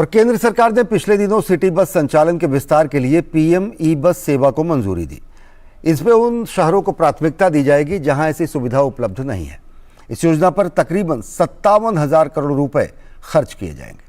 और केंद्र सरकार ने पिछले दिनों सिटी बस संचालन के विस्तार के लिए पीएम ई बस सेवा को मंजूरी दी। इसमें उन शहरों को प्राथमिकता दी जाएगी जहां ऐसी सुविधा उपलब्ध नहीं है। इस योजना पर तकरीबन 57,000 करोड़ रुपए खर्च किए जाएंगे।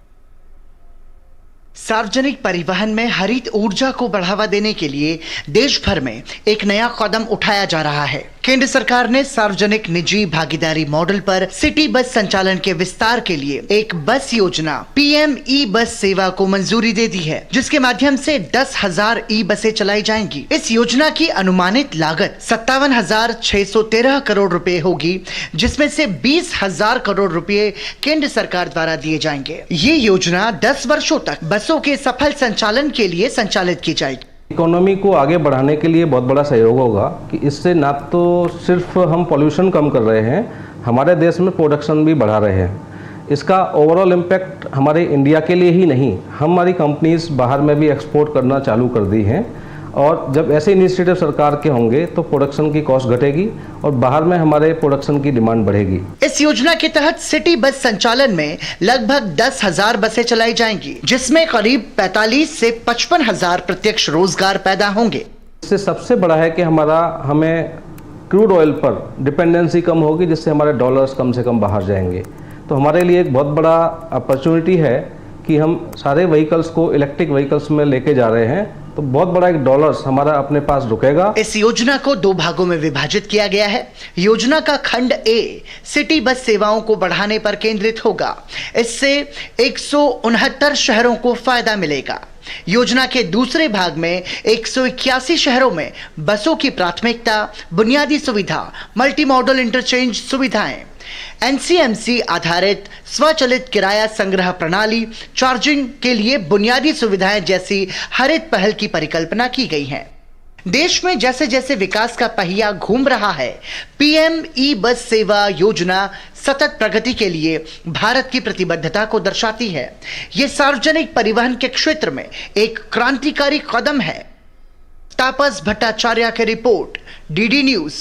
सार्वजनिक परिवहन में हरित ऊर्जा को बढ़ावा देने के लिए देश भर में एक नया कदम उठाया जा रहा है। केंद्र सरकार ने सार्वजनिक निजी भागीदारी मॉडल पर सिटी बस संचालन के विस्तार के लिए एक बस योजना पीएम ई बस सेवा को मंजूरी दे दी है, जिसके माध्यम से 10,000 ई बसें चलाई जाएंगी। इस योजना की अनुमानित लागत 57,613 करोड़ रुपए होगी, जिसमें से 20,000 करोड़ रुपए केंद्र सरकार द्वारा दिए जाएंगे। ये योजना 10 वर्षों तक बसों के सफल संचालन के लिए संचालित की जाएगी। इकोनॉमी को आगे बढ़ाने के लिए बहुत बड़ा सहयोग होगा कि इससे ना तो सिर्फ हम पॉल्यूशन कम कर रहे हैं, हमारे देश में प्रोडक्शन भी बढ़ा रहे हैं। इसका ओवरऑल इम्पैक्ट हमारे इंडिया के लिए ही नहीं, हमारी कंपनीज बाहर में भी एक्सपोर्ट करना चालू कर दी हैं। और जब ऐसे इनिशिएटिव सरकार के होंगे तो प्रोडक्शन की कॉस्ट घटेगी और बाहर में हमारे प्रोडक्शन की डिमांड बढ़ेगी। इस योजना के तहत सिटी बस संचालन में लगभग 10,000 बसें चलाई जाएंगी, जिसमें करीब 45 से 55,000 प्रत्यक्ष रोजगार पैदा होंगे। इससे सबसे बड़ा है कि हमें क्रूड ऑयल पर डिपेंडेंसी कम होगी, जिससे हमारे डॉलर्स कम से कम बाहर जाएंगे। तो हमारे लिए एक बहुत बड़ा अपॉर्चुनिटी है कि हम सारे व्हीकल्स को इलेक्ट्रिक व्हीकल्स में लेके जा रहे हैं, तो बहुत बड़ा एक डॉलर्स हमारा अपने पास रुकेगा। इस योजना को 2 भागों में विभाजित किया गया है। योजना का खंड ए सिटी बस सेवाओं को बढ़ाने पर केंद्रित होगा। इससे 169 शहरों को फायदा मिलेगा। योजना के दूसरे भाग में 181 शहरों में बसों की प्राथमिकता, बुनियादी सुविधा, मल्टी मॉडल इंटरचेंज सुविधाएं, एनसीएमसी आधारित स्वचालित किराया संग्रह प्रणाली, चार्जिंग के लिए बुनियादी सुविधाएं जैसी हरित पहल की परिकल्पना की गई है। देश में जैसे जैसे विकास का पहिया घूम रहा है, पीएम ई बस सेवा योजना सतत प्रगति के लिए भारत की प्रतिबद्धता को दर्शाती है। यह सार्वजनिक परिवहन के क्षेत्र में एक क्रांतिकारी कदम है। तापस भट्टाचार्य की रिपोर्ट, डीडी न्यूज।